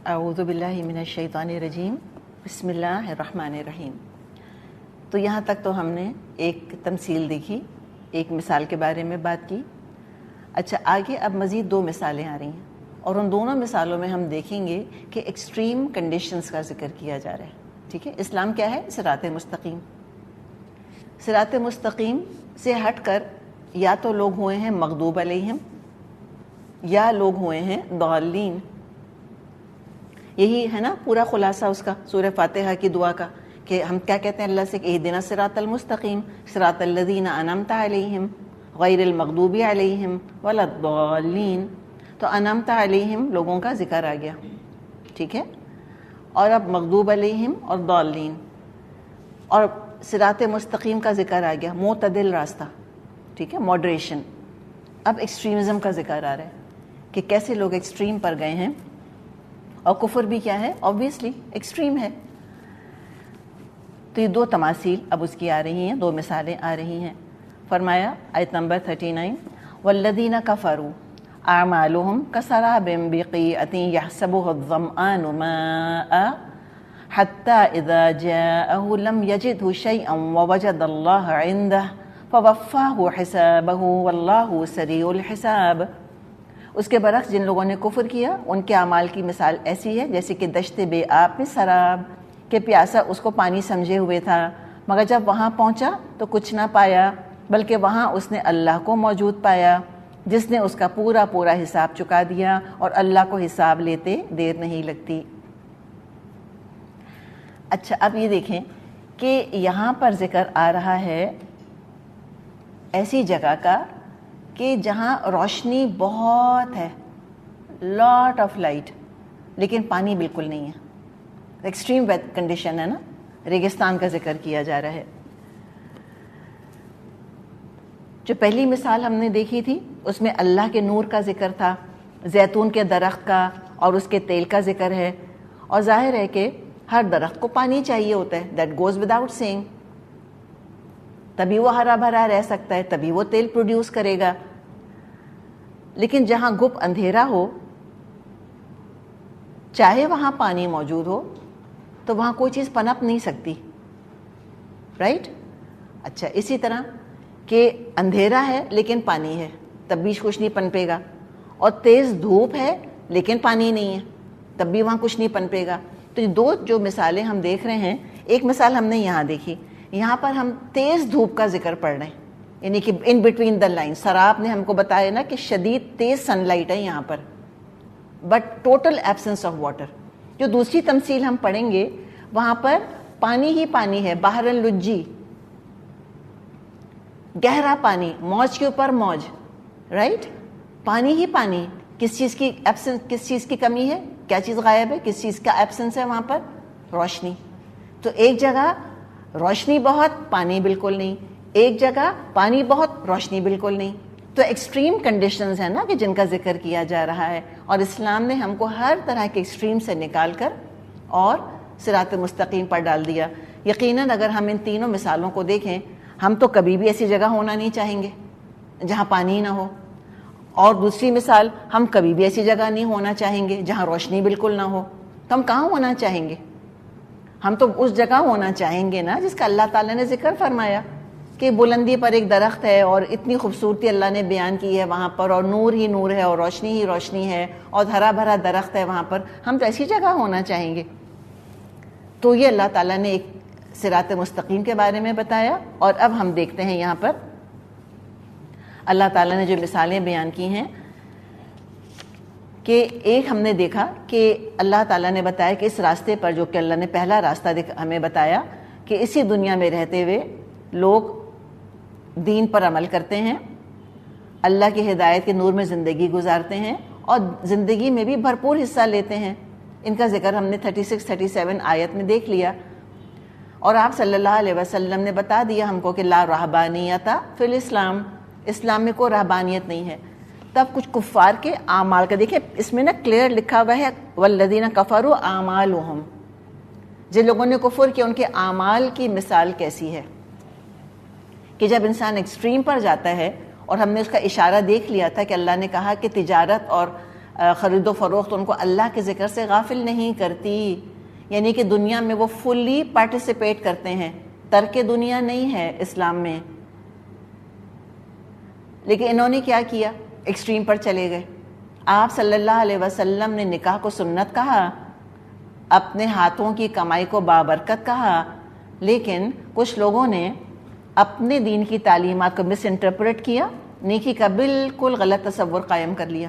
اعوذ باللہ من الشیطان الرجیم بسم اللہ الرحمن الرحیم۔ تو یہاں تک تو ہم نے ایک تمثیل دیکھی، ایک مثال کے بارے میں بات کی۔ اچھا، آگے اب مزید 2 مثالیں آ رہی ہیں، اور ان دونوں مثالوں میں ہم دیکھیں گے کہ ایکسٹریم کنڈیشنز کا ذکر کیا جا رہا ہے۔ ٹھیک ہے، اسلام کیا ہے؟ صراط مستقیم۔ صراط مستقیم سے ہٹ کر یا تو لوگ ہوئے ہیں مغضوب علیہم یا لوگ ہوئے ہیں ضالین۔ یہی ہے نا پورا خلاصہ اس کا، سورہ فاتحہ کی دعا کا، کہ ہم کیا کہتے ہیں اللہ سے کہ اہدنا الصراط المستقیم صراط الذین انعمت علیہم غیر المغضوب علیہم ولا الضالین۔ تو انعمت علیہم لوگوں کا ذکر آ گیا، ٹھیک ہے، اور اب مغضوب علیہم اور ضالین، اور صراط مستقیم کا ذکر آ گیا، معتدل راستہ، ٹھیک ہے، ماڈریشن۔ اب ایکسٹریمزم کا ذکر آ رہا ہے کہ کیسے لوگ ایکسٹریم پر گئے ہیں، اور کفر بھی کیا ہے؟ obviously ایکسٹریم ہے۔ تو یہ 2 تماثیل اب اس کی آ رہی ہیں، 2 مثالیں آ رہی ہیں۔ فرمایا آیت نمبر 39، والذین کفروا اعمالهم کسراب بقیعۃ یحسبہ الظمآن ماء حتی اذا جاءہ لم یجدہ شیئا ووجد اللہ عندہ فوفاہ حسابہ واللہ سریع الحساب۔ اس کے برعکس جن لوگوں نے کفر کیا ان کے اعمال کی مثال ایسی ہے جیسے کہ دشت بے آب میں سراب، کہ پیاسا اس کو پانی سمجھے ہوئے تھا، مگر جب وہاں پہنچا تو کچھ نہ پایا، بلکہ وہاں اس نے اللہ کو موجود پایا جس نے اس کا پورا حساب چکا دیا، اور اللہ کو حساب لیتے دیر نہیں لگتی۔ اچھا، اب یہ دیکھیں کہ یہاں پر ذکر آ رہا ہے ایسی جگہ کا کہ جہاں روشنی بہت ہے، لاٹ آف لائٹ، لیکن پانی بالکل نہیں ہے۔ ایکسٹریم کنڈیشن ہے نا، ریگستان کا ذکر کیا جا رہا ہے۔ جو پہلی مثال ہم نے دیکھی تھی اس میں اللہ کے نور کا ذکر تھا، زیتون کے درخت کا اور اس کے تیل کا ذکر ہے، اور ظاہر ہے کہ ہر درخت کو پانی چاہیے ہوتا ہے، دیٹ گوز وداؤٹ سیئنگ، تبھی وہ ہرا بھرا رہ سکتا ہے، تبھی وہ تیل پروڈیوس کرے گا۔ لیکن جہاں گپ اندھیرا ہو، چاہے وہاں پانی موجود ہو تو وہاں کوئی چیز پنپ نہیں سکتی، رائٹ؟ اچھا، اسی طرح کہ اندھیرا ہے لیکن پانی ہے، تب بھی کچھ نہیں پنپے گا، اور تیز دھوپ ہے لیکن پانی نہیں ہے، تب بھی وہاں کچھ نہیں پنپے گا۔ تو یہ 2 جو مثالیں ہم دیکھ رہے ہیں، ایک مثال ہم نے یہاں دیکھی، یہاں پر ہم تیز دھوپ کا ذکر پڑھ رہے ہیں، یعنی کہ ان بٹوین دا لائن، سراب نے ہم کو بتایا نا کہ شدید تیز سن لائٹ ہے یہاں پر، but total absence of water. جو دوسری تمثیل ہم پڑھیں گے وہاں پر پانی ہی پانی ہے، بحر اللجی، گہرا پانی، موج کے اوپر موج، رائٹ؟ پانی ہی پانی، کس چیز کی ایبسنس، کس چیز کی کمی ہے، کیا چیز غائب ہے، کس چیز کا ایبسنس ہے وہاں پر؟ روشنی۔ تو ایک جگہ روشنی بہت، پانی بالکل نہیں، ایک جگہ پانی بہت، روشنی بالکل نہیں۔ تو ایکسٹریم کنڈیشنز ہیں نا کہ جن کا ذکر کیا جا رہا ہے، اور اسلام نے ہم کو ہر طرح کے ایکسٹریم سے نکال کر اور صراط مستقیم پر ڈال دیا۔ یقیناً اگر ہم ان تینوں مثالوں کو دیکھیں، ہم تو کبھی بھی ایسی جگہ ہونا نہیں چاہیں گے جہاں پانی نہ ہو، اور دوسری مثال، ہم کبھی بھی ایسی جگہ نہیں ہونا چاہیں گے جہاں روشنی بالکل نہ ہو۔ تو ہم کہاں ہونا چاہیں گے؟ ہم تو اس جگہ ہونا چاہیں گے نا جس کا اللہ تعالیٰ نے ذکر فرمایا، کہ بلندی پر ایک درخت ہے اور اتنی خوبصورتی اللہ نے بیان کی ہے وہاں پر، اور نور ہی نور ہے اور روشنی ہی روشنی ہے اور ہرا بھرا درخت ہے وہاں پر، ہم تو ایسی جگہ ہونا چاہیں گے۔ تو یہ اللہ تعالیٰ نے ایک صراط مستقیم کے بارے میں بتایا، اور اب ہم دیکھتے ہیں یہاں پر اللہ تعالیٰ نے جو مثالیں بیان کی ہیں، کہ ایک ہم نے دیکھا کہ اللہ تعالیٰ نے بتایا کہ اس راستے پر، جو کہ اللہ نے پہلا راستہ ہمیں بتایا، کہ اسی دنیا میں رہتے ہوئے لوگ دین پر عمل کرتے ہیں، اللہ کی ہدایت کے نور میں زندگی گزارتے ہیں، اور زندگی میں بھی بھرپور حصہ لیتے ہیں۔ ان کا ذکر ہم نے 36-37 آیت میں دیکھ لیا، اور آپ صلی اللہ علیہ وسلم نے بتا دیا ہم کو کہ لا رہبانیت فی الاسلام، اسلام میں کوئی رہبانیت نہیں ہے۔ تب کچھ کفار کے اعمال کا دیکھیں، اس میں نا کلیئر لکھا ہوا ہے والذین کفروا اعمالهم، جن لوگوں نے کفر کیا ان کے اعمال کی مثال کیسی ہے، کہ جب انسان ایکسٹریم پر جاتا ہے، اور ہم نے اس کا اشارہ دیکھ لیا تھا کہ اللہ نے کہا کہ تجارت اور خرید و فروخت ان کو اللہ کے ذکر سے غافل نہیں کرتی. یعنی کہ دنیا میں وہ فلی پارٹیسپیٹ کرتے ہیں. ترک دنیا نہیں ہے اسلام میں. لیکن انہوں نے کیا کیا؟ ایکسٹریم پر چلے گئے. آپ صلی اللہ علیہ وسلم نے نکاح کو سنت کہا, اپنے ہاتھوں کی کمائی کو بابرکت کہا, لیکن کچھ لوگوں نے اپنے دین کی تعلیمات کو مس انٹرپریٹ کیا, نیکی کا بالکل غلط تصور قائم کر لیا.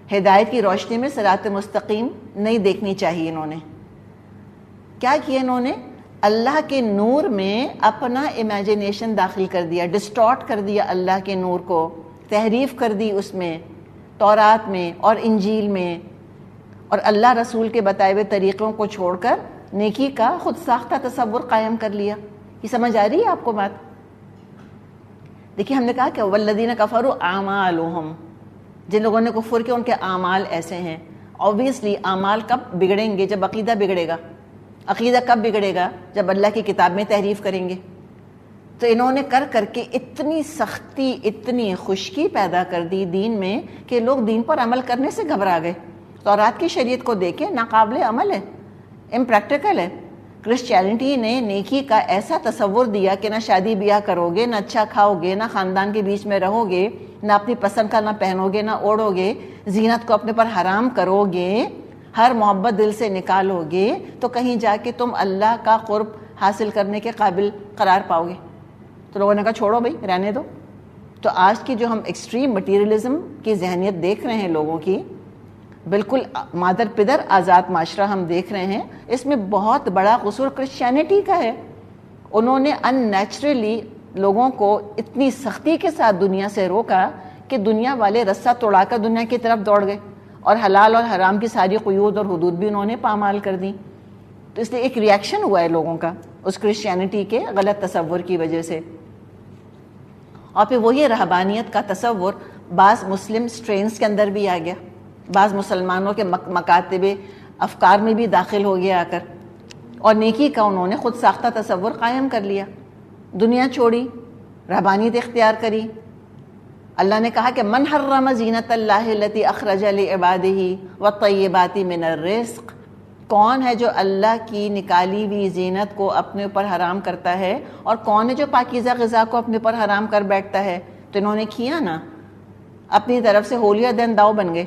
ہدایت کی روشنی میں صراط مستقیم نہیں دیکھنی چاہیے. انہوں نے کیا کیا؟ انہوں نے اللہ کے نور میں اپنا امیجنیشن داخل کر دیا, ڈسٹارٹ کر دیا اللہ کے نور کو, تحریف کر دی اس میں, تورات میں اور انجیل میں, اور اللہ رسول کے بتائے ہوئے طریقوں کو چھوڑ کر نیکی کا خود ساختہ تصور قائم کر لیا. یہ سمجھ آ رہی ہے آپ کو بات؟ دیکھیے ہم نے کہا کہ والذین کفروا اعمالهم, جن لوگوں نے کفر کیا ان کے اعمال ایسے ہیں. اوبیسلی اعمال کب بگڑیں گے؟ جب عقیدہ بگڑے گا. عقیدہ کب بگڑے گا؟ جب اللہ کی کتاب میں تحریف کریں گے. تو انہوں نے کر کر کے اتنی سختی, اتنی خشکی پیدا کر دی دین میں کہ لوگ دین پر عمل کرنے سے گھبرا گئے. تورات کی شریعت کو دیکھیں, ناقابل عمل ہے, امپریکٹیکل ہے. کرسچینٹی نے نیکی کا ایسا تصور دیا کہ نہ شادی بیاہ کرو گے, نہ اچھا کھاؤ گے, نہ خاندان کے بیچ میں رہو گے, نہ اپنی پسند کا نہ پہنو گے, نہ اوڑھو گے, زینت کو اپنے پر حرام کرو گے, ہر محبت دل سے نکالو گے, تو کہیں جا کے تم اللہ کا قرب حاصل کرنے کے قابل قرار پاؤ گے. تو لوگوں نے کہا چھوڑو بھائی, رہنے دو. تو آج کی جو ہم ایکسٹریم مٹیریلزم کی ذہنیت دیکھ رہے ہیں لوگوں کی, بالکل مادر پدر آزاد معاشرہ ہم دیکھ رہے ہیں, اس میں بہت بڑا قصور کرسچینٹی کا ہے. انہوں نے ان نیچرلی لوگوں کو اتنی سختی کے ساتھ دنیا سے روکا کہ دنیا والے رسہ توڑا کر دنیا کی طرف دوڑ گئے, اور حلال اور حرام کی ساری قیود اور حدود بھی انہوں نے پامال کر دی. تو اس لیے ایک ریئیکشن ہوا ہے لوگوں کا اس کرسچینٹی کے غلط تصور کی وجہ سے. اور پھر وہی رہبانیت کا تصور بعض مسلم سٹرینز کے اندر بھی آ گیا, بعض مسلمانوں کے مکاتب افکار میں بھی داخل ہو گیا آ کر, اور نیکی کا انہوں نے خود ساختہ تصور قائم کر لیا. دنیا چھوڑی, رہبانیت اختیار کری. اللہ نے کہا کہ من حرم زینت اللہ التی اخرج لعبادہ والطیبات من الرزق, کون ہے جو اللہ کی نکالی ہوئی زینت کو اپنے اوپر حرام کرتا ہے, اور کون ہے جو پاکیزہ غذا کو اپنے اوپر حرام کر بیٹھتا ہے. تو انہوں نے کیا نا, اپنی طرف سے ہولیہ دن داؤ بن گئے.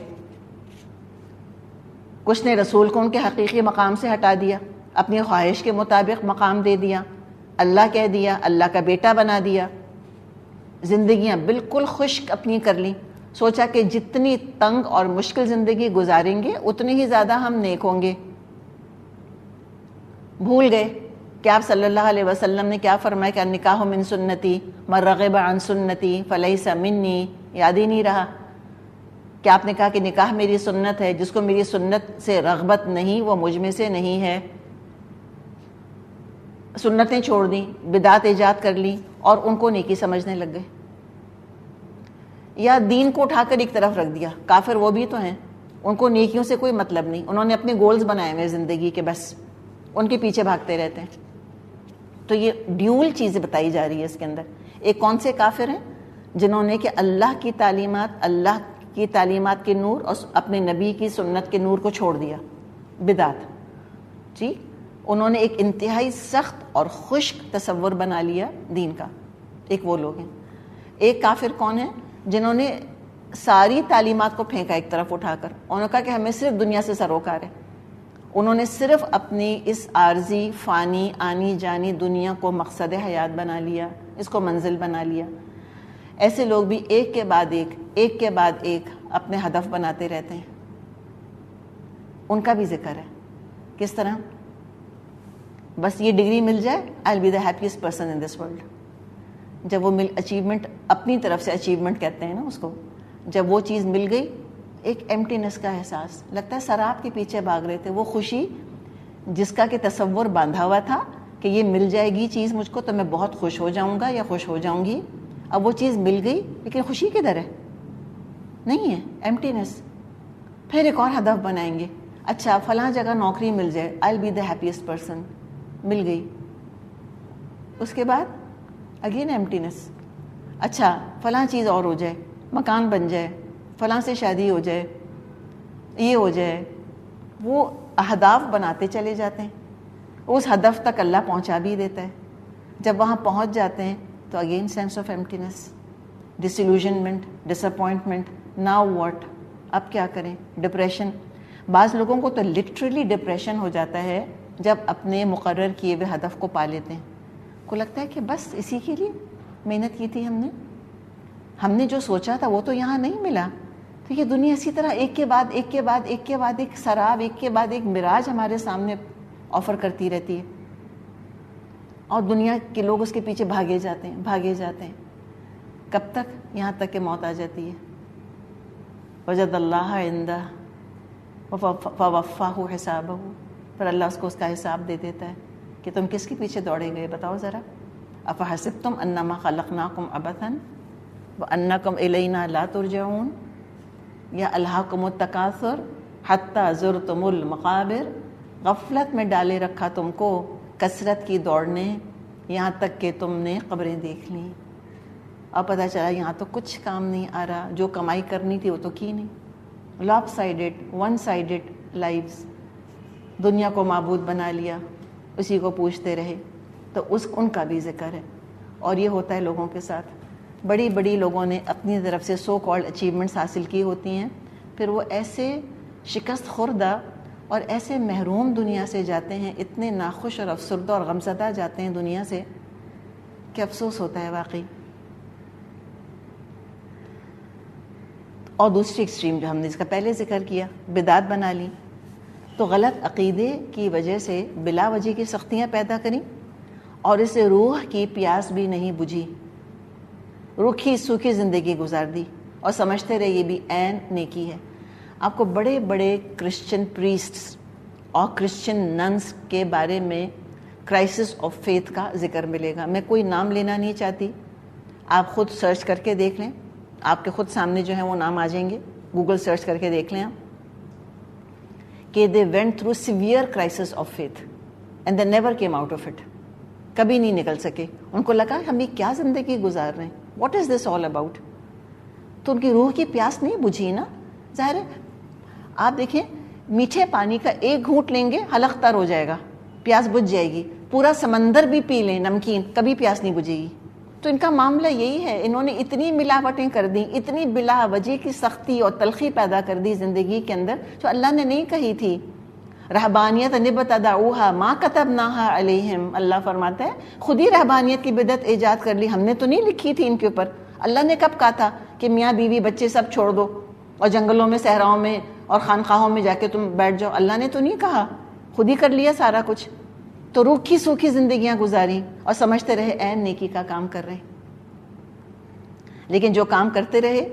کچھ نے رسول کو ان کے حقیقی مقام سے ہٹا دیا, اپنی خواہش کے مطابق مقام دے دیا, اللہ کہہ دیا, اللہ کا بیٹا بنا دیا. زندگیاں بالکل خشک اپنی کر لیں, سوچا کہ جتنی تنگ اور مشکل زندگی گزاریں گے اتنی ہی زیادہ ہم نیک ہوں گے. بھول گئے کہ آپ صلی اللہ علیہ وسلم نے کیا فرمایا کہ النکاح من سنتی من رغب عن سنتی فلیس منی. یاد ہی نہیں رہا کہ آپ نے کہا کہ نکاح میری سنت ہے, جس کو میری سنت سے رغبت نہیں وہ مجھ میں سے نہیں ہے. سنتیں چھوڑ دیں, بدعت ایجاد کر لی, اور ان کو نیکی سمجھنے لگ گئے. یا دین کو اٹھا کر ایک طرف رکھ دیا. کافر وہ بھی تو ہیں, ان کو نیکیوں سے کوئی مطلب نہیں, انہوں نے اپنے گولز بنائے ہوئے زندگی کے, بس ان کے پیچھے بھاگتے رہتے ہیں. تو یہ ڈیول چیزیں بتائی جا رہی ہے اس کے اندر. ایک کون سے کافر ہیں جنہوں نے کہ اللہ کی تعلیمات کے نور اور اپنے نبی کی سنت کے نور کو چھوڑ دیا, بدعت. جی, انہوں نے ایک انتہائی سخت اور خشک تصور بنا لیا دین کا. ایک وہ لوگ ہیں. ایک کافر کون ہیں جنہوں نے ساری تعلیمات کو پھینکا ایک طرف اٹھا کر, انہوں نے کہا کہ ہمیں صرف دنیا سے سروکار ہے. انہوں نے صرف اپنی اس عارضی فانی آنی جانی دنیا کو مقصد حیات بنا لیا, اس کو منزل بنا لیا. ایسے لوگ بھی ایک کے بعد ایک اپنے ہدف بناتے رہتے ہیں. ان کا بھی ذکر ہے. کس طرح؟ بس یہ ڈگری مل جائے, I'll be the happiest person in this world. جب وہ اچیومنٹ, اپنی طرف سے اچیومنٹ کہتے ہیں نا اس کو, جب وہ چیز مل گئی, ایک ایمٹینس کا احساس, لگتا ہے سراب کے پیچھے بھاگ رہے تھے. وہ خوشی جس کا کہ تصور باندھا ہوا تھا کہ یہ مل جائے گی چیز مجھ کو تو میں بہت خوش ہو جاؤں گا یا خوش ہو جاؤں گی, اب وہ چیز مل گئی لیکن خوشی کدھر ہے؟ نہیں ہے, ایمٹینس. پھر ایک اور ہدف بنائیں گے, اچھا فلاں جگہ نوکری مل جائے, I'll be the happiest person. مل گئی, اس کے بعد اگین ایمٹینس. اچھا فلاں چیز اور ہو جائے, مکان بن جائے, فلاں سے شادی ہو جائے، یہ ہو جائے، وہ اہداف بناتے چلے جاتے ہیں. اس ہدف تک اللہ پہنچا بھی دیتا ہے. جب وہاں پہنچ جاتے ہیں تو again sense of impotence, disillusionment, disappointment. Now what? اب کیا کریں؟ ڈپریشن. بعض لوگوں کو تو لٹرلی ڈپریشن ہو جاتا ہے جب اپنے مقرر کیے ہوئے ہدف کو پا لیتے ہیں. کو لگتا ہے کہ بس اسی کے لیے محنت کی تھی ہم نے جو سوچا تھا وہ تو یہاں نہیں ملا. تو یہ دنیا اسی طرح ایک کے بعد ایک کے بعد ایک کے بعد ایک سراب، ایک کے بعد ایک مراج ہمارے سامنے آفر کرتی رہتی ہے، اور دنیا کے لوگ اس کے پیچھے بھاگے جاتے ہیں. کب تک؟ یہاں تک کہ موت آ جاتی ہے. وجد اللہ عندہ فوفاہ حسابہ، پر اللہ اس کو اس کا حساب دے دیتا ہے کہ تم کس کے پیچھے دوڑے گئے بتاؤ ذرا. افحسبتم انما خلقناکم عبثا وانکم الینا لا ترجعون، یا الہاکم التکاثر حتی زرتم المقابر، غفلت میں ڈالے رکھا تم کو کثرت کی دوڑ نے یہاں تک کہ تم نے قبریں دیکھ لیں. اب پتہ چلا یہاں تو کچھ کام نہیں آ رہا، جو کمائی کرنی تھی وہ تو کی نہیں. لاپ سائڈڈ، ون سائڈڈ لائفز. دنیا کو معبود بنا لیا، اسی کو پوچھتے رہے. تو ان کا بھی ذکر ہے. اور یہ ہوتا ہے لوگوں کے ساتھ. بڑی بڑی لوگوں نے اپنی طرف سے سو کالڈ اچیومنٹس حاصل کی ہوتی ہیں، پھر وہ ایسے شکست خوردہ اور ایسے محروم دنیا سے جاتے ہیں، اتنے ناخوش اور افسردہ اور غمزدہ جاتے ہیں دنیا سے کہ افسوس ہوتا ہے واقعی. اور دوسری ایکسٹریم جو ہم نے اس کا پہلے ذکر کیا، بدعت بنا لی، تو غلط عقیدے کی وجہ سے بلا وجہ کی سختیاں پیدا کریں، اور اسے روح کی پیاس بھی نہیں بجھی، روکھی سوکھی زندگی گزار دی، اور سمجھتے رہے یہ بھی عین نیکی ہے. آپ کو بڑے بڑے کرسچن پریسٹس اور کرسچن ننس کے بارے میں کرائسس آف فیتھ کا ذکر ملے گا. میں کوئی نام لینا نہیں چاہتی، آپ خود سرچ کر کے دیکھ لیں، آپ کے خود سامنے جو ہیں وہ نام آ جائیں گے، گوگل سرچ کر کے دیکھ لیں آپ کہ they went through severe crisis of faith and they never came out of it. کبھی نہیں نکل سکے. ان کو لگا ہم یہ کیا زندگی گزار رہے ہیں، what is this all about. تو ان کی روح کی پیاس نہیں بجھی نا. ظاہر ہے آپ دیکھیں، میٹھے پانی کا ایک گھونٹ لیں گے حلق تر ہو جائے گا، پیاس بجھ جائے گی. پورا سمندر بھی پی لیں نمکین، کبھی پیاس نہیں بجھے گی. تو ان کا معاملہ یہی ہے. انہوں نے اتنی ملاوٹیں کر دیں، اتنی بلا وجہ کی سختی اور تلخی پیدا کر دی زندگی کے اندر جو اللہ نے نہیں کہی تھی. رہبانیت ابتدعوها ما كتبناها علیہم، اللہ فرماتا ہے خود ہی رہبانیت کی بدعت ایجاد کر لی، ہم نے تو نہیں لکھی تھی ان کے اوپر. اللہ نے کب کہا تھا کہ میاں بیوی بچے سب چھوڑ دو اور جنگلوں میں صحراؤں میں اور خانقاہوں میں جا کے تم بیٹھ جاؤ؟ اللہ نے تو نہیں کہا، خود ہی کر لیا سارا کچھ. تو روکھی سوکھی زندگیاں گزاری اور سمجھتے رہے عین نیکی کا کام کر رہے. لیکن جو کام کرتے رہے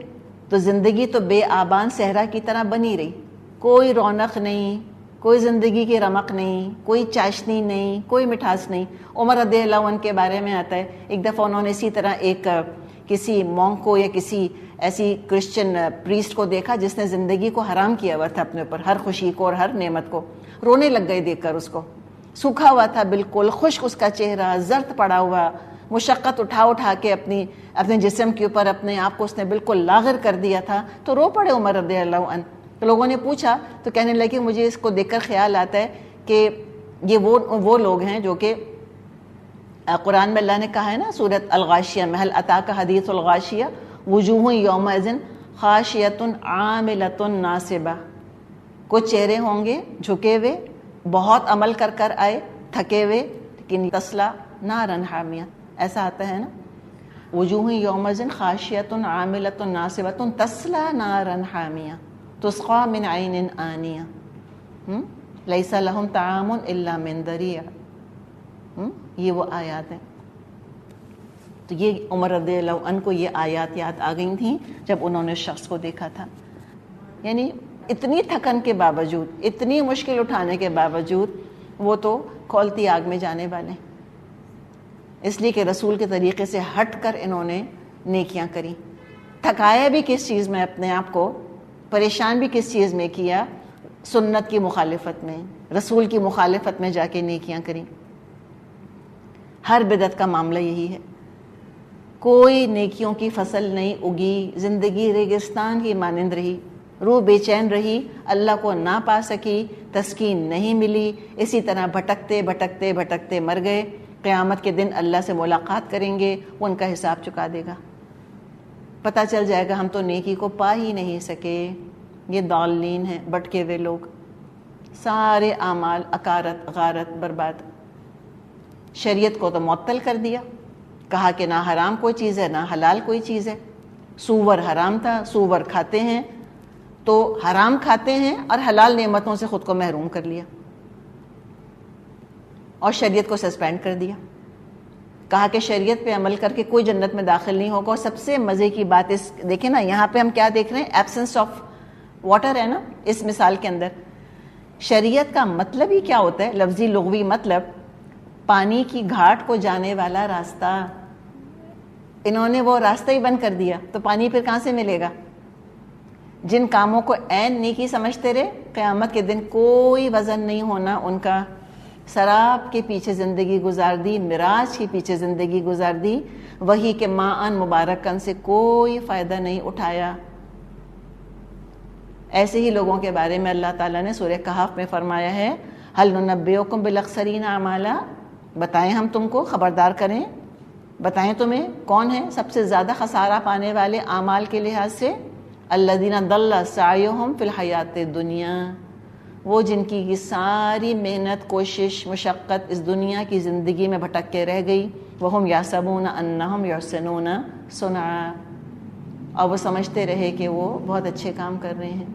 تو زندگی تو بے آبان صحرا کی طرح بنی رہی. کوئی رونق نہیں، کوئی زندگی کی رمق نہیں، کوئی چاشنی نہیں، کوئی مٹھاس نہیں. عمر رضی اللہ عنہ کے بارے میں آتا ہے، ایک دفعہ انہوں نے اسی طرح ایک کسی مونک کو یا کسی ایسی کرسچن پریسٹ کو دیکھا جس نے زندگی کو حرام کیا ہوا تھا اپنے اوپر، ہر خوشی کو اور ہر نعمت کو. رونے لگ گئے دیکھ کر اس کو. سوکھا ہوا تھا بالکل، خشک اس کا چہرہ، زرد پڑا ہوا، مشقت اٹھا کے اپنے جسم کے اوپر اپنے آپ کو اس نے بالکل لاغر کر دیا تھا. تو رو پڑے عمر رضی اللہ عنہ. تو لوگوں نے پوچھا تو کہنے لگے مجھے اس کو دیکھ کر خیال آتا ہے کہ یہ وہ لوگ ہیں جو کہ قرآن میں اللہ نے کہا ہے نا سورۃ الغاشیہ میں، هل اتاک حدیث الغاشیہ وجوہ یومئذ خاشیۃ عاملۃ ناصبہ. کچھ چہرے ہوں گے جھکے ہوئے، بہت عمل کر آئے، تھکے ہوئے، لیکن تسلا نارا حامیہ، ایسا آتا ہے نا، وجوہ یومئذ خاشیۃ عاملۃ ناصبۃ تسلا نارا حامیہ تسقى من عین آنیہ لیس لہم طعام الا من ضریع. یہ وہ آیات ہیں. تو یہ عمر رضی اللہ عنہ کو یہ آیات یاد آ گئی تھیں جب انہوں نے شخص کو دیکھا تھا. یعنی اتنی تھکن کے باوجود، اتنی مشکل اٹھانے کے باوجود وہ تو کھولتی آگ میں جانے والے، اس لیے کہ رسول کے طریقے سے ہٹ کر انہوں نے نیکیاں کری. تھکایا بھی کس چیز میں اپنے آپ کو، پریشان بھی کس چیز میں کیا؟ سنت کی مخالفت میں، رسول کی مخالفت میں جا کے نیکیاں کریں. ہر بدعت کا معاملہ یہی ہے. کوئی نیکیوں کی فصل نہیں اگی، زندگی ریگستان کی مانند رہی، روح بے چین رہی، اللہ کو نہ پا سکی، تسکین نہیں ملی، اسی طرح بھٹکتے بھٹکتے بھٹکتے مر گئے۔ قیامت کے دن اللہ سے ملاقات کریں گے، وہ ان کا حساب چکا دے گا، پتہ چل جائے گا ہم تو نیکی کو پا ہی نہیں سکے۔ یہ ضالین ہیں، بھٹکے ہوئے لوگ، سارے اعمال اکارت غارت برباد۔ شریعت کو تو معطل کر دیا، کہا کہ نہ حرام کوئی چیز ہے نہ حلال کوئی چیز ہے۔ سور حرام تھا، سور کھاتے ہیں تو حرام کھاتے ہیں اور حلال نعمتوں سے خود کو محروم کر لیا، اور شریعت کو سسپینڈ کر دیا، کہا کہ شریعت پہ عمل کر کے کوئی جنت میں داخل نہیں ہوگا۔ اور سب سے مزے کی بات اس دیکھیں نا، یہاں پہ ہم کیا دیکھ رہے ہیں؟ ایبسنس آف واٹر ہے نا اس مثال کے اندر۔ شریعت کا مطلب ہی کیا ہوتا ہے؟ لفظی لغوی مطلب پانی کی گھاٹ کو جانے والا راستہ۔ انہوں نے وہ راستہ ہی بند کر دیا تو پانی پھر کہاں سے ملے گا؟ جن کاموں کو عین نیکی سمجھتے رہے، قیامت کے دن کوئی وزن نہیں ہونا ان کا۔ سراب کے پیچھے زندگی گزار دی، مراج کے پیچھے زندگی گزار دی، وہی کہ ماءً مبارکن سے کوئی فائدہ نہیں اٹھایا۔ ایسے ہی لوگوں کے بارے میں اللہ تعالیٰ نے سورہ کہف میں فرمایا ہے، هل ننبئکم بالاخسرین اعمالا، بتائیں ہم تم کو، خبردار کریں، بتائیں تمہیں کون ہے سب سے زیادہ خسارہ پانے والے اعمال کے لحاظ سے؟ الذین ضل سعیہم فی الحیات الدنیا، وہ جن کی یہ ساری محنت کوشش مشقت اس دنیا کی زندگی میں بھٹک کے رہ گئی، وہم یحسبون انہم یحسنون صنعا، اور وہ سمجھتے رہے کہ وہ بہت اچھے کام کر رہے ہیں۔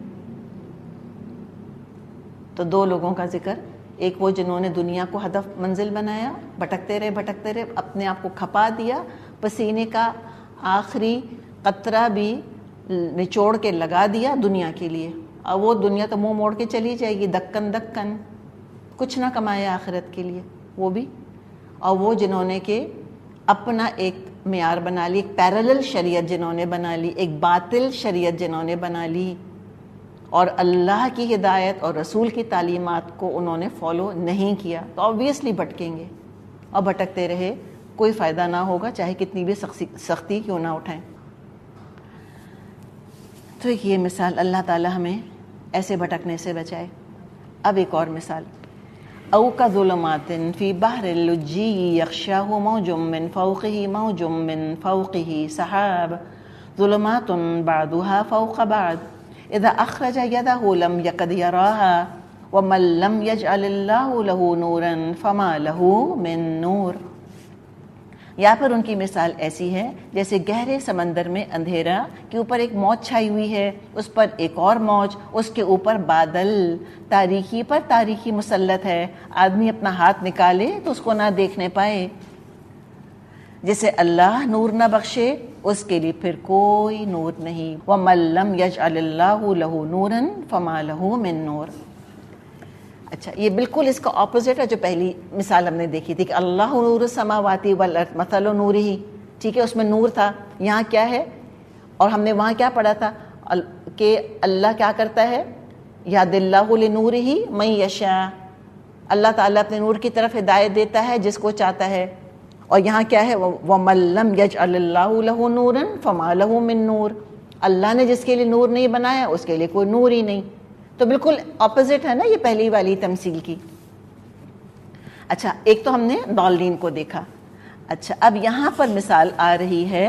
تو دو لوگوں کا ذکر، ایک وہ جنہوں نے دنیا کو ہدف منزل بنایا، بھٹکتے رہے اپنے آپ کو کھپا دیا، پسینے کا آخری قطرہ بھی نچوڑ کے لگا دیا دنیا کے لیے، اور وہ دنیا تو منہ موڑ کے چلی جائے گی، دکن دکن، کچھ نہ کمایا آخرت کے لیے وہ بھی۔ اور وہ جنہوں نے کہ اپنا ایک معیار بنا لی، ایک پیرلل شریعت جنہوں نے بنا لی، ایک باطل شریعت جنہوں نے بنا لی، اور اللہ کی ہدایت اور رسول کی تعلیمات کو انہوں نے فالو نہیں کیا، تو آبویسلی بھٹکیں گے، اور بھٹکتے رہے کوئی فائدہ نہ ہوگا، چاہے کتنی بھی سختی کیوں نہ اٹھائیں۔ تو یہ مثال، اللہ تعالیٰ ہمیں ایسے بھٹکنے سے بچائے۔ اب ایک اور مثال، او کظلمات فی بحر اللجی یغشاہ موج من فوقہ موج من فوقہ سحاب ظلمات بعضها فوق بعض اذا اخرج یدہ لم یکد یراہا ومن لم یجعل اللہ لہ نورا فما لہ من نور۔ یا پھر ان کی مثال ایسی ہے جیسے گہرے سمندر میں اندھیرا کے اوپر ایک موج چھائی ہوئی ہے، اس پر ایک اور موج، اس کے اوپر بادل، تاریکی پر تاریکی مسلط ہے، آدمی اپنا ہاتھ نکالے تو اس کو نہ دیکھنے پائے۔ جسے اللہ نور نہ بخشے اس کے لیے پھر کوئی نور نہیں۔ وَمَن لَّمْ يَجْعَلِ اللَّهُ لَهُ نُورًا فَمَا لَهُ مِن نور۔ اچھا، یہ بالکل اس کا اپوزٹ ہے جو پہلی مثال ہم نے دیکھی تھی کہ اللہ نور السماوات والارض مثل نورہ، ٹھیک ہے، اس میں نور تھا۔ یہاں کیا ہے؟ اور ہم نے وہاں کیا پڑھا تھا کہ اللہ کیا کرتا ہے؟ یہد اللہ لنورہ من یشاء، اللہ تعالیٰ اپنے نور کی طرف ہدایت دیتا ہے جس کو چاہتا ہے۔ اور یہاں کیا ہے؟ وَمَن لَّمْ يَجْعَلِ اللَّهُ لَهُ نُورًا فَمَا لَهُ مِن نور، اللہ نے جس کے لیے نور نہیں بنایا اس کے لیے کوئی نور ہی نہیں۔ تو بالکل اپوزٹ ہے نا یہ پہلی والی تمثیل کی۔ اچھا، ایک تو ہم نے ضالین کو دیکھا۔ اچھا، اب یہاں پر مثال آ رہی ہے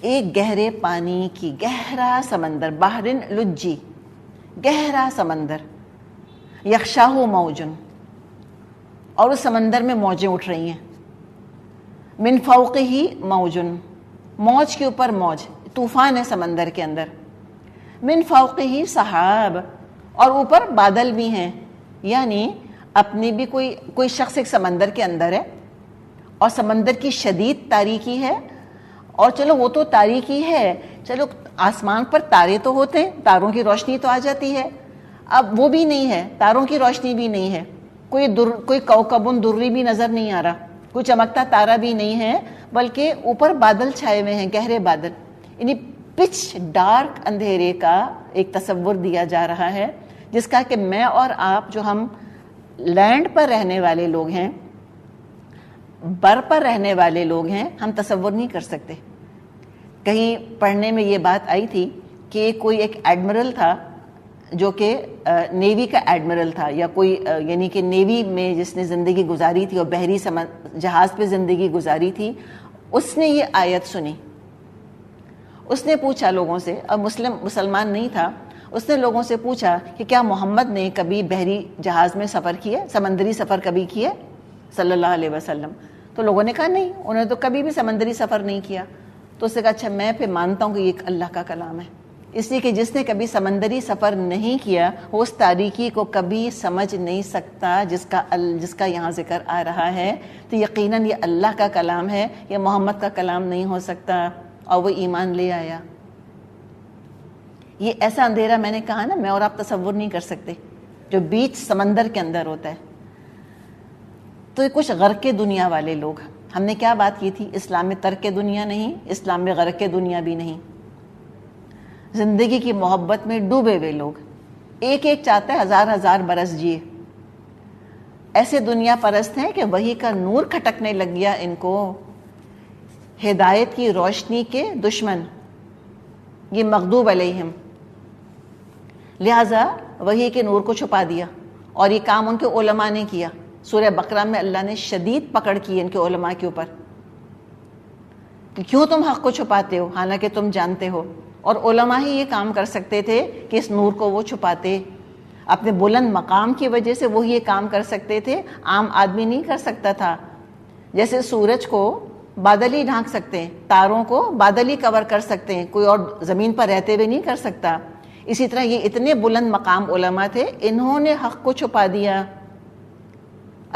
ایک گہرے پانی کی، گہرا سمندر، بحرن لجی، گہرا سمندر، یغشاہ موجن، اور اس سمندر میں موجیں اٹھ رہی ہیں، من فوقہ موجن، موج کے اوپر موج، طوفان ہے سمندر کے اندر، من فوقہ سحاب، اور اوپر بادل بھی ہیں، یعنی اپنی بھی کوئی شخص ایک سمندر کے اندر ہے اور سمندر کی شدید تاریکی ہے، اور چلو وہ تو تاریکی ہے، چلو آسمان پر تارے تو ہوتے ہیں، تاروں کی روشنی تو آ جاتی ہے، اب وہ بھی نہیں ہے، تاروں کی روشنی بھی نہیں ہے، کوئی کوكب دری بھی نظر نہیں آ رہا، کوئی چمکتا تارا بھی نہیں ہے، بلکہ اوپر بادل چھائے ہوئے ہیں، گہرے بادل، یعنی پچ ڈارک اندھیرے کا ایک تصور دیا جا رہا ہے، جس کا کہ میں اور آپ جو ہم لینڈ پر رہنے والے لوگ ہیں، بر پر رہنے والے لوگ ہیں، ہم تصور نہیں کر سکتے۔ کہیں پڑھنے میں یہ بات آئی تھی کہ کوئی ایک ایڈمرل تھا جو کہ نیوی کا ایڈمرل تھا، یا کوئی یعنی کہ نیوی میں جس نے زندگی گزاری تھی اور بحری جہاز پہ زندگی گزاری تھی، اس نے یہ آیت سنی. اس نے پوچھا لوگوں سے، اب مسلمان نہیں تھا، اس نے لوگوں سے پوچھا کہ کیا محمد نے کبھی بحری جہاز میں سفر کیا، سمندری سفر کبھی کیا صلی اللہ علیہ وسلم؟ تو لوگوں نے کہا نہیں، انہوں نے تو کبھی بھی سمندری سفر نہیں کیا. تو اس نے کہا اچھا میں پھر مانتا ہوں کہ یہ اللہ کا کلام ہے، اس لیے کہ جس نے کبھی سمندری سفر نہیں کیا وہ اس تاریکی کو کبھی سمجھ نہیں سکتا جس کا یہاں ذکر آ رہا ہے. تو یقیناً یہ اللہ کا کلام ہے، یہ محمد کا کلام نہیں ہو سکتا. اور وہ ایمان لے آیا. یہ ایسا اندھیرا میں نے کہا نا، میں اور آپ تصور نہیں کر سکتے، جو بیچ سمندر کے اندر ہوتا ہے. تو یہ کچھ غرق دنیا والے لوگ. ہم نے کیا بات کی تھی؟ اسلام میں ترک دنیا نہیں، اسلام میں غرق دنیا بھی نہیں. زندگی کی محبت میں ڈوبے ہوئے لوگ، ایک ایک چاہتا ہے ہزار ہزار برس جیے. ایسے دنیا پرست ہیں کہ وحی کا نور کھٹکنے لگ گیا ان کو. ہدایت کی روشنی کے دشمن، یہ مغضوب علیہم، لہذا وحی کے نور کو چھپا دیا. اور یہ کام ان کے علماء نے کیا. سورہ بقرہ میں اللہ نے شدید پکڑ کی ان کے علماء کے اوپر کہ کیوں تم حق کو چھپاتے ہو حالانکہ تم جانتے ہو. اور علماء ہی یہ کام کر سکتے تھے کہ اس نور کو وہ چھپاتے. اپنے بلند مقام کی وجہ سے وہ یہ کام کر سکتے تھے، عام آدمی نہیں کر سکتا تھا. جیسے سورج کو بادل ہی ڈھانک سکتے ہیں، تاروں کو بادل ہی کور کر سکتے ہیں، کوئی اور زمین پر رہتے ہوئے نہیں کر سکتا. اسی طرح یہ اتنے بلند مقام علماء تھے، انہوں نے حق کو چھپا دیا.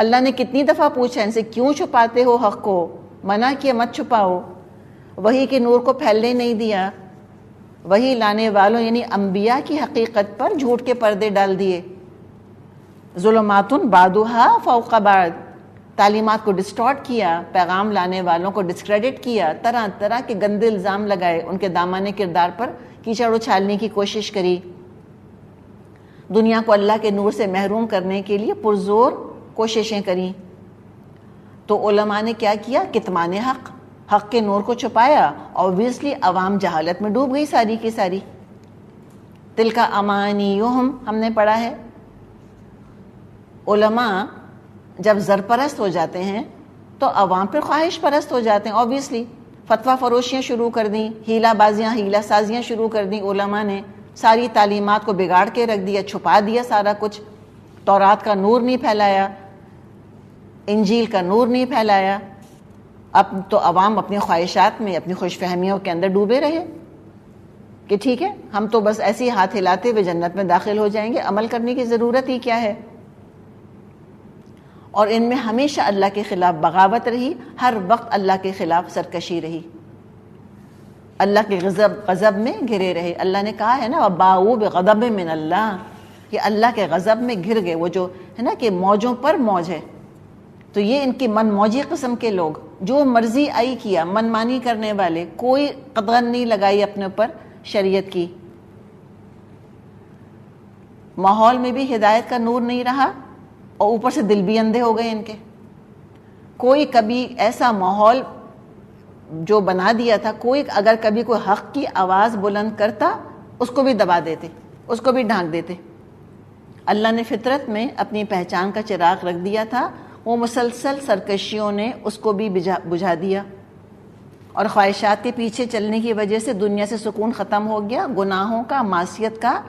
اللہ نے کتنی دفعہ پوچھا ان سے کیوں چھپاتے ہو حق کو، منع کیا مت چھپاؤ. وحی کے نور کو پھیلنے نہیں دیا. وہی لانے والوں یعنی انبیاء کی حقیقت پر جھوٹ کے پردے ڈال دیے. ظلمات بعضها فوق بعض، تعلیمات کو ڈسٹارٹ کیا، پیغام لانے والوں کو ڈسکریڈٹ کیا، طرح طرح کے گندے الزام لگائے، ان کے دامن کردار پر کیچڑ اچھالنے کی کوشش کری. دنیا کو اللہ کے نور سے محروم کرنے کے لیے پرزور کوششیں کریں. تو علماء نے کیا کیا؟ کتمان حق کے نور کو چھپایا. اوبویسلی عوام جہالت میں ڈوب گئی ساری کی ساری. تلک امانیہم ہم نے پڑھا ہے. علماء جب زرپرست ہو جاتے ہیں تو عوام پھر خواہش پرست ہو جاتے ہیں. اوبویسلی فتویٰ فروشیاں شروع کر دیں، ہیلہ بازیاں ہیلہ سازیاں شروع کر دیں. علماء نے ساری تعلیمات کو بگاڑ کے رکھ دیا، چھپا دیا سارا کچھ. تورات کا نور نہیں پھیلایا، انجیل کا نور نہیں پھیلایا. اب تو عوام اپنی خواہشات میں، اپنی خوش فہمیوں کے اندر ڈوبے رہے کہ ٹھیک ہے ہم تو بس ایسے ہی ہاتھ ہلاتے ہوئے جنت میں داخل ہو جائیں گے، عمل کرنے کی ضرورت ہی کیا ہے. اور ان میں ہمیشہ اللہ کے خلاف بغاوت رہی، ہر وقت اللہ کے خلاف سرکشی رہی، اللہ کے غضب میں گھرے رہے. اللہ نے کہا ہے نا وَبَاءُوا بِغَضَبٍ مِّنَ اللَّهِ، کہ اللہ کے غضب میں گر گئے. وہ جو ہے نا کہ موجوں پر موج ہے. تو یہ ان کی من موجی قسم کے لوگ، جو مرضی آئی کیا، من مانی کرنے والے، کوئی قدغن نہیں لگائی اپنے اوپر شریعت کی. ماحول میں بھی ہدایت کا نور نہیں رہا اور اوپر سے دل بھی اندھے ہو گئے ان کے. کوئی کبھی ایسا ماحول جو بنا دیا تھا، کوئی اگر کبھی کوئی حق کی آواز بلند کرتا اس کو بھی دبا دیتے، اس کو بھی ڈھانک دیتے. اللہ نے فطرت میں اپنی پہچان کا چراغ رکھ دیا تھا، وہ مسلسل سرکشیوں نے اس کو بھی بجھا دیا. اور خواہشات کے پیچھے چلنے کی وجہ سے دنیا سے سکون ختم ہو گیا. گناہوں کا، معصیت کا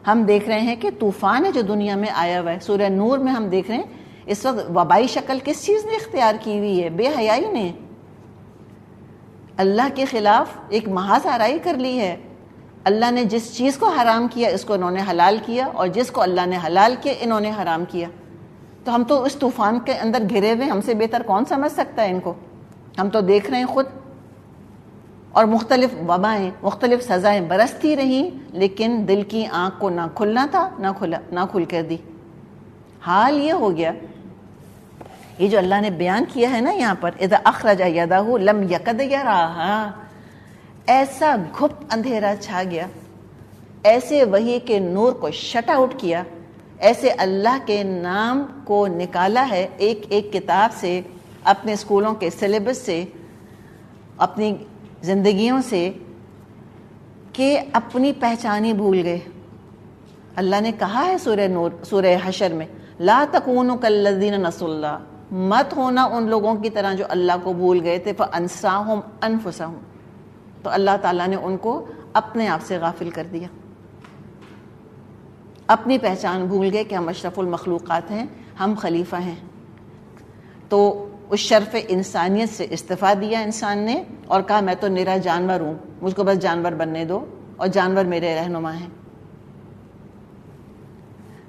ہم دیکھ رہے ہیں کہ طوفان ہے جو دنیا میں آیا ہوا ہے. سورہ نور میں ہم دیکھ رہے ہیں اس وقت وبائی شکل کس چیز نے اختیار کی ہوئی ہے؟ بے حیائی نے. اللہ کے خلاف ایک محاذ آرائی کر لی ہے. اللہ نے جس چیز کو حرام کیا اس کو انہوں نے حلال کیا، اور جس کو اللہ نے حلال کیا انہوں نے حرام کیا. تو ہم تو اس طوفان کے اندر گھرے ہوئے، ہم سے بہتر کون سمجھ سکتا ہے ان کو؟ ہم تو دیکھ رہے ہیں خود. اور مختلف وبائیں، مختلف سزائیں برستی رہیں، لیکن دل کی آنکھ کو نہ کھلنا تھا، نہ کھل کر دی. حال یہ ہو گیا، یہ جو اللہ نے بیان کیا ہے نا یہاں پر، اذا اخرج یدہ لم یکد یراہا، ایسا گھپ اندھیرا چھا گیا، ایسے وحی کے نور کو شٹ آؤٹ کیا، ایسے اللہ کے نام کو نکالا ہے ایک ایک کتاب سے، اپنے اسکولوں کے سلیبس سے، اپنی زندگیوں سے کہ اپنی پہچان ہی بھول گئے. اللہ نے کہا ہے سورہ نور، سورہ حشر میں، لا تکونوا کالذین نسوا اللہ، مت ہونا ان لوگوں کی طرح جو اللہ کو بھول گئے تھے، فانساہم انفسہم، تو اللہ تعالیٰ نے ان کو اپنے آپ سے غافل کر دیا. اپنی پہچان بھول گئے کہ ہم اشرف المخلوقات ہیں، ہم خلیفہ ہیں. تو اس شرف انسانیت سے استفا دیا انسان نے اور کہا میں تو نرا جانور ہوں، مجھ کو بس جانور بننے دو اور جانور میرے رہنما ہیں.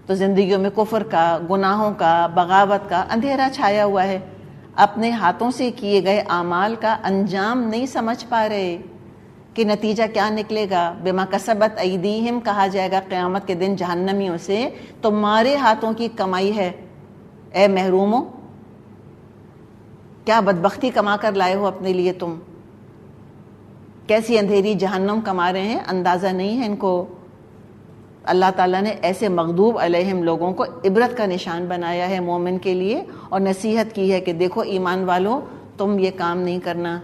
تو زندگیوں میں کفر کا، گناہوں کا، بغاوت کا اندھیرا چھایا ہوا ہے. اپنے ہاتھوں سے کیے گئے اعمال کا انجام نہیں سمجھ پا رہے کہ نتیجہ کیا نکلے گا. بما کسبت ایدیہم کہا جائے گا قیامت کے دن جہنمیوں سے، تمہارے ہاتھوں کی کمائی ہے اے محروموں، کیا بدبختی کما کر لائے ہو اپنے لیے تم، کیسی اندھیری جہنم کما رہے ہیں، اندازہ نہیں ہے ان کو. اللہ تعالیٰ نے ایسے مغضوب علیہم لوگوں کو عبرت کا نشان بنایا ہے مومن کے لیے، اور نصیحت کی ہے کہ دیکھو ایمان والو، تم یہ کام نہیں کرنا.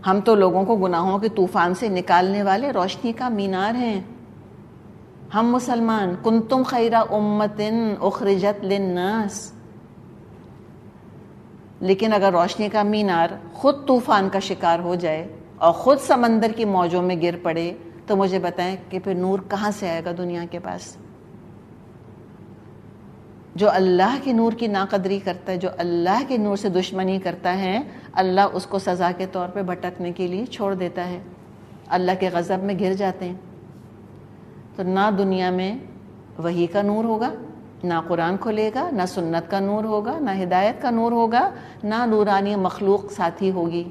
ہم تو لوگوں کو گناہوں کے طوفان سے نکالنے والے روشنی کا مینار ہیں. ہم مسلمان، کنتم خیر امۃ اخرجت للناس، لیکن اگر روشنی کا مینار خود طوفان کا شکار ہو جائے اور خود سمندر کی موجوں میں گر پڑے تو مجھے بتائیں کہ پھر نور کہاں سے آئے گا دنیا کے پاس. جو اللہ کے نور کی ناقدری کرتا ہے، جو اللہ کے نور سے دشمنی کرتا ہے، اللہ اس کو سزا کے طور پہ بھٹکنے کے لیے چھوڑ دیتا ہے، اللہ کے غضب میں گر جاتے ہیں. تو نہ دنیا میں وحی کا نور ہوگا، نہ قرآن کھلے گا، نہ سنت کا نور ہوگا، نہ ہدایت کا نور ہوگا، نہ نورانی مخلوق ساتھی ہوگی،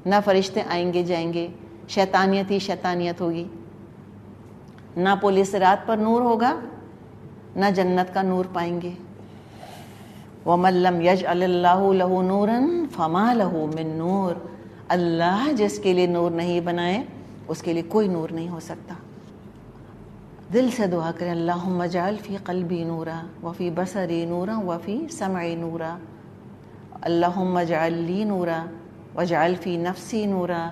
نہ فرشتے آئیں گے جائیں گے، شیطانیت ہی شیطانیت ہوگی. نہ پل صراط پر نور ہوگا، نہ جنت کا نور پائیں گے. وَمَن لَّمْ يَجْعَلِ اللَّهُ لَهُ نُورًا فَمَا لَهُ مِن نور، اللہ جس کے لیے نور نہیں بنائے اس کے لیے کوئی نور نہیں ہو سکتا. دل سے دعا کریں، اللہم اجعل فی قلبی نورا وفی بصری نورا وفی سمعی نورا، اللہم اجعل لی نورا واجعل فی نفسی نورا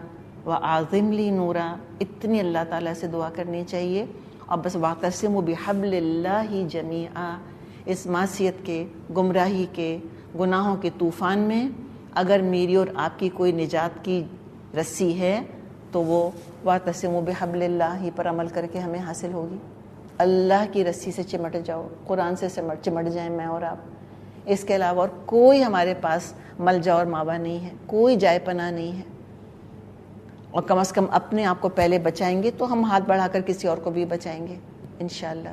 وَأَعْظِمْ لِي نورا. اتنی اللہ تعالیٰ سے دعا کرنی چاہیے. اور بس وَاعْتَصِمُوا بِحَبْلِ اللَّهِ جَمِيعًا، اس معصیت کے، گمراہی کے، گناہوں کے طوفان میں اگر میری اور آپ کی کوئی نجات کی رسی ہے تو وہ وَاعْتَصِمُوا بِحَبْلِ اللَّهِ پر عمل کر کے ہمیں حاصل ہوگی. اللہ کی رسی سے چمٹ جاؤ، قرآن سے چمٹ جائیں میں اور آپ. اس کے علاوہ اور کوئی ہمارے پاس ملجا اور ماوا نہیں ہے، کوئی جائے پناہ نہیں ہے. اور کم از کم اپنے آپ کو پہلے بچائیں گے تو ہم ہاتھ بڑھا کر کسی اور کو بھی بچائیں گے انشاءاللہ.